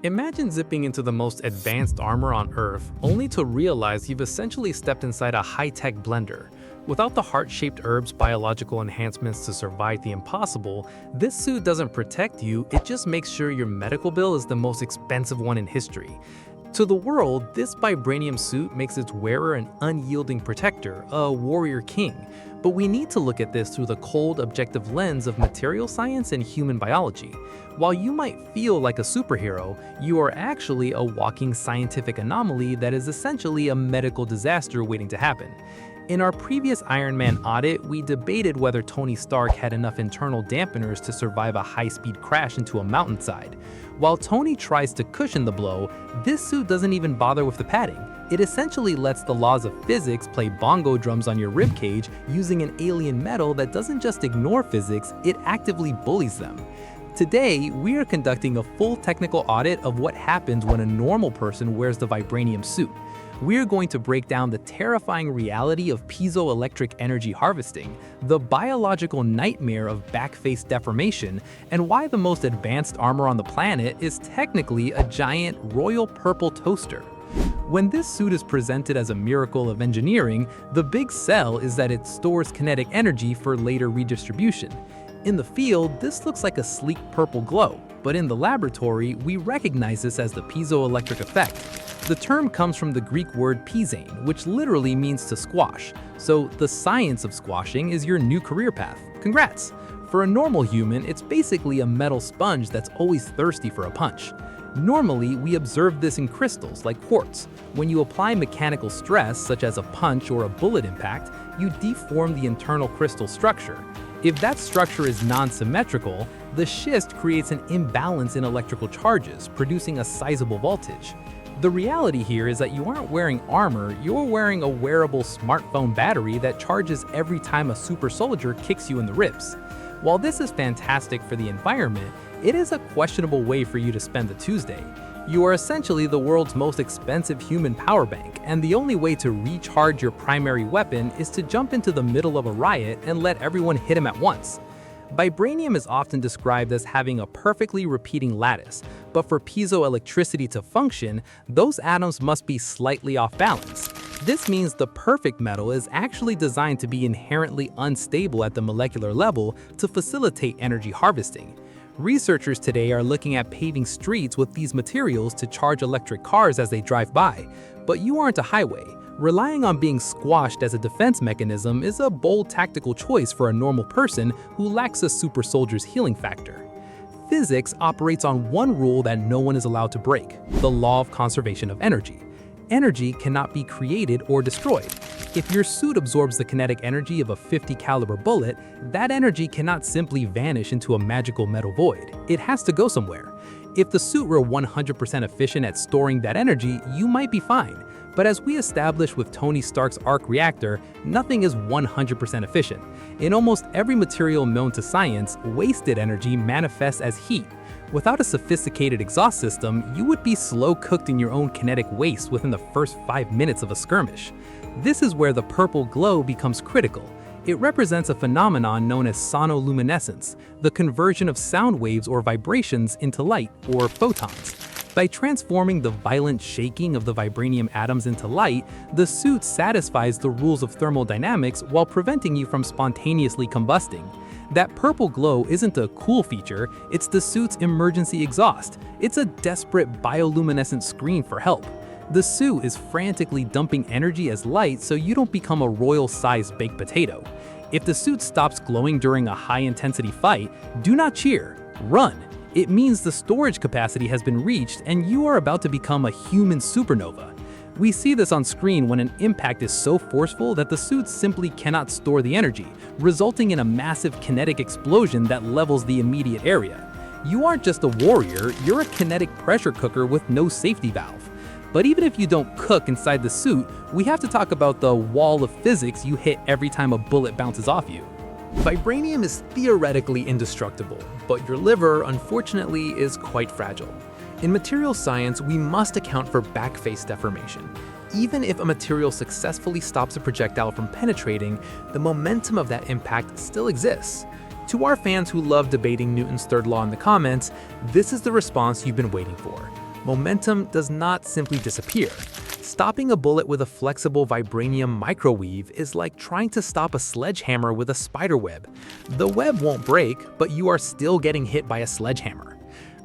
Imagine zipping into the most advanced armor on Earth, only to realize you've essentially stepped inside a high-tech blender. Without the heart-shaped herb's biological enhancements to survive the impossible, this suit doesn't protect you, it just makes sure your medical bill is the most expensive one in history. To the world, this Vibranium suit makes its wearer an unyielding protector, a warrior king. But we need to look at this through the cold, objective lens of material science and human biology. While you might feel like a superhero, you are actually a walking scientific anomaly that is essentially a medical disaster waiting to happen. In our previous Iron Man audit, we debated whether Tony Stark had enough internal dampeners to survive a high-speed crash into a mountainside. While Tony tries to cushion the blow, this suit doesn't even bother with the padding. It essentially lets the laws of physics play bongo drums on your ribcage using an alien metal that doesn't just ignore physics, it actively bullies them. Today, we are conducting a full technical audit of what happens when a normal person wears the Vibranium suit. We are going to break down the terrifying reality of piezoelectric energy harvesting, the biological nightmare of backface deformation, and why the most advanced armor on the planet is technically a giant royal purple toaster. When this suit is presented as a miracle of engineering, the big sell is that it stores kinetic energy for later redistribution. In the field, this looks like a sleek purple glow, but in the laboratory, we recognize this as the piezoelectric effect. The term comes from the Greek word piezane, which literally means to squash. So the science of squashing is your new career path. Congrats! For a normal human, it's basically a metal sponge that's always thirsty for a punch. Normally, we observe this in crystals like quartz. When you apply mechanical stress, such as a punch or a bullet impact, you deform the internal crystal structure. If that structure is non-symmetrical, the schist creates an imbalance in electrical charges, producing a sizable voltage. The reality here is that you aren't wearing armor, you're wearing a wearable smartphone battery that charges every time a super soldier kicks you in the ribs. While this is fantastic for the environment, it is a questionable way for you to spend the Tuesday. You are essentially the world's most expensive human power bank, and the only way to recharge your primary weapon is to jump into the middle of a riot and let everyone hit him at once. Vibranium is often described as having a perfectly repeating lattice, but for piezoelectricity to function, those atoms must be slightly off balance. This means the perfect metal is actually designed to be inherently unstable at the molecular level to facilitate energy harvesting. Researchers today are looking at paving streets with these materials to charge electric cars as they drive by, but you aren't a highway. Relying on being squashed as a defense mechanism is a bold tactical choice for a normal person who lacks a super soldier's healing factor. Physics operates on one rule that no one is allowed to break: the law of conservation of energy. Energy cannot be created or destroyed. If your suit absorbs the kinetic energy of a 50 caliber bullet, that energy cannot simply vanish into a magical metal void. It has to go somewhere. If the suit were 100% efficient at storing that energy, you might be fine. But as we established with Tony Stark's arc reactor, nothing is 100% efficient. In almost every material known to science, wasted energy manifests as heat. Without a sophisticated exhaust system, you would be slow-cooked in your own kinetic waste within the first 5 minutes of a skirmish. This is where the purple glow becomes critical. It represents a phenomenon known as sonoluminescence, the conversion of sound waves or vibrations into light, or photons. By transforming the violent shaking of the vibranium atoms into light, the suit satisfies the rules of thermodynamics while preventing you from spontaneously combusting. That purple glow isn't a cool feature, it's the suit's emergency exhaust. It's a desperate bioluminescent scream for help. The suit is frantically dumping energy as light so you don't become a royal-sized baked potato. If the suit stops glowing during a high-intensity fight, do not cheer, run. It means the storage capacity has been reached and you are about to become a human supernova. We see this on screen when an impact is so forceful that the suit simply cannot store the energy, resulting in a massive kinetic explosion that levels the immediate area. You aren't just a warrior, you're a kinetic pressure cooker with no safety valve. But even if you don't cook inside the suit, we have to talk about the wall of physics you hit every time a bullet bounces off you. Vibranium is theoretically indestructible, but your liver, unfortunately, is quite fragile. In material science, we must account for backface deformation. Even if a material successfully stops a projectile from penetrating, the momentum of that impact still exists. To our fans who love debating Newton's third law in the comments, this is the response you've been waiting for. Momentum does not simply disappear. Stopping a bullet with a flexible vibranium microweave is like trying to stop a sledgehammer with a spider web. The web won't break, but you are still getting hit by a sledgehammer.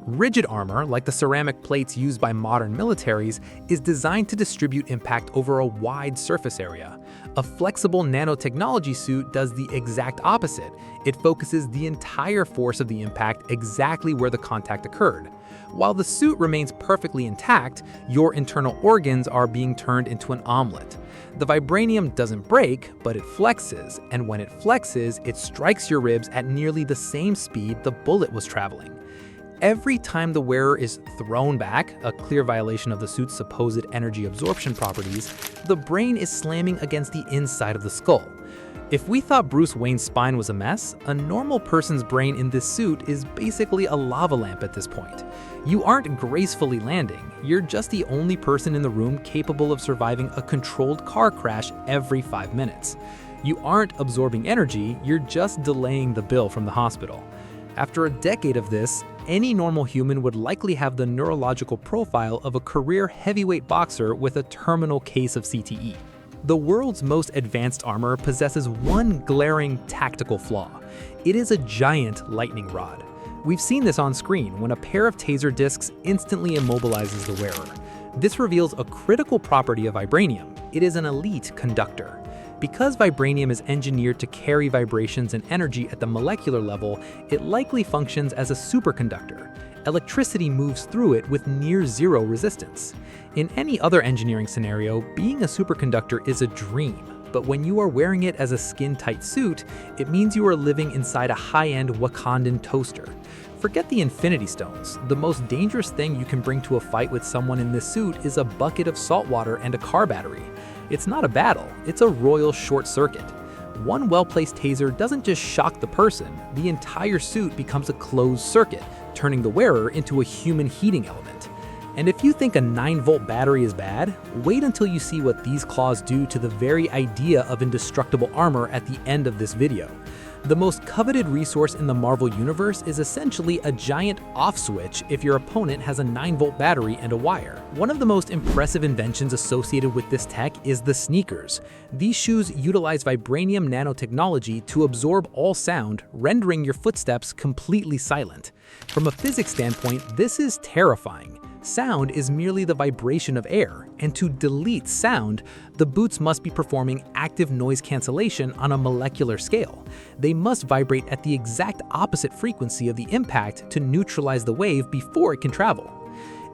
Rigid armor, like the ceramic plates used by modern militaries, is designed to distribute impact over a wide surface area. A flexible nanotechnology suit does the exact opposite. It focuses the entire force of the impact exactly where the contact occurred. While the suit remains perfectly intact, your internal organs are being turned into an omelet. The vibranium doesn't break, but it flexes, and when it flexes, it strikes your ribs at nearly the same speed the bullet was traveling. Every time the wearer is thrown back, a clear violation of the suit's supposed energy absorption properties, the brain is slamming against the inside of the skull. If we thought Bruce Wayne's spine was a mess, a normal person's brain in this suit is basically a lava lamp at this point. You aren't gracefully landing, you're just the only person in the room capable of surviving a controlled car crash every 5 minutes. You aren't absorbing energy, you're just delaying the bill from the hospital. After a decade of this, any normal human would likely have the neurological profile of a career heavyweight boxer with a terminal case of CTE. The world's most advanced armor possesses one glaring tactical flaw. It is a giant lightning rod. We've seen this on screen when a pair of taser discs instantly immobilizes the wearer. This reveals a critical property of vibranium. It is an elite conductor. Because vibranium is engineered to carry vibrations and energy at the molecular level, it likely functions as a superconductor. Electricity moves through it with near zero resistance. In any other engineering scenario, being a superconductor is a dream, but when you are wearing it as a skin-tight suit, it means you are living inside a high-end Wakandan toaster. Forget the Infinity Stones. The most dangerous thing you can bring to a fight with someone in this suit is a bucket of salt water and a car battery. It's not a battle, it's a royal short circuit. One well-placed taser doesn't just shock the person, the entire suit becomes a closed circuit, turning the wearer into a human heating element. And if you think a 9-volt battery is bad, wait until you see what these claws do to the very idea of indestructible armor at the end of this video. The most coveted resource in the Marvel Universe is essentially a giant off switch if your opponent has a 9-volt battery and a wire. One of the most impressive inventions associated with this tech is the sneakers. These shoes utilize vibranium nanotechnology to absorb all sound, rendering your footsteps completely silent. From a physics standpoint, this is terrifying. Sound is merely the vibration of air, and to delete sound, the boots must be performing active noise cancellation on a molecular scale. They must vibrate at the exact opposite frequency of the impact to neutralize the wave before it can travel.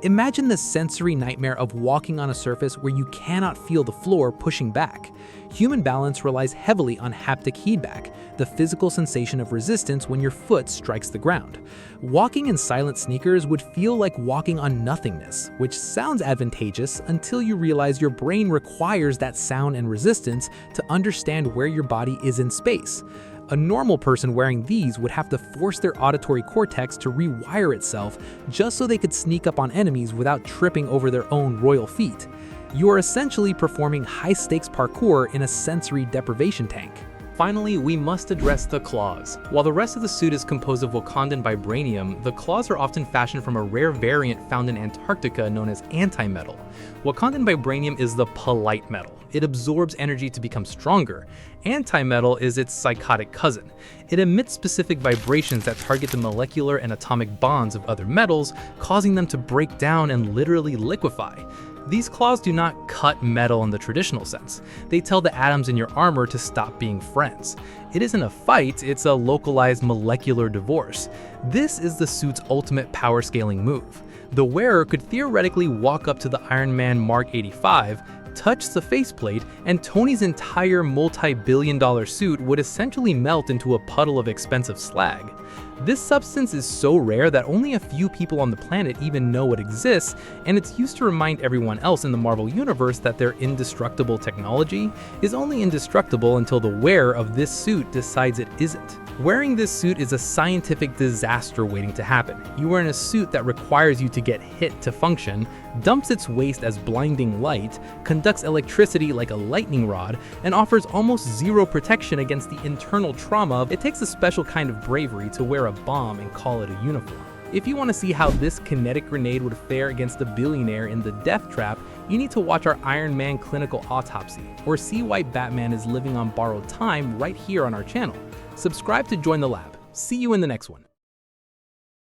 Imagine the sensory nightmare of walking on a surface where you cannot feel the floor pushing back. Human balance relies heavily on haptic feedback, the physical sensation of resistance when your foot strikes the ground. Walking in silent sneakers would feel like walking on nothingness, which sounds advantageous until you realize your brain requires that sound and resistance to understand where your body is in space. A normal person wearing these would have to force their auditory cortex to rewire itself just so they could sneak up on enemies without tripping over their own royal feet. You are essentially performing high-stakes parkour in a sensory deprivation tank. Finally, we must address the claws. While the rest of the suit is composed of Wakandan vibranium, the claws are often fashioned from a rare variant found in Antarctica known as antimetal. Wakandan vibranium is the polite metal. It absorbs energy to become stronger. Antimetal is its psychotic cousin. It emits specific vibrations that target the molecular and atomic bonds of other metals, causing them to break down and literally liquefy. These claws do not cut metal in the traditional sense. They tell the atoms in your armor to stop being friends. It isn't a fight, it's a localized molecular divorce. This is the suit's ultimate power scaling move. The wearer could theoretically walk up to the Iron Man Mark 85, touch the faceplate, and Tony's entire multi-billion-dollar suit would essentially melt into a puddle of expensive slag. This substance is so rare that only a few people on the planet even know it exists, and it's used to remind everyone else in the Marvel Universe that their indestructible technology is only indestructible until the wearer of this suit decides it isn't. Wearing this suit is a scientific disaster waiting to happen. You are in a suit that requires you to get hit to function, dumps its waste as blinding light, conducts electricity like a lightning rod, and offers almost zero protection against the internal trauma. It takes a special kind of bravery to wear a bomb and call it a uniform. If you want to see how this kinetic grenade would fare against a billionaire in the death trap, you need to watch our Iron Man clinical autopsy, or see why Batman is living on borrowed time right here on our channel. Subscribe to join the lab. See you in the next one.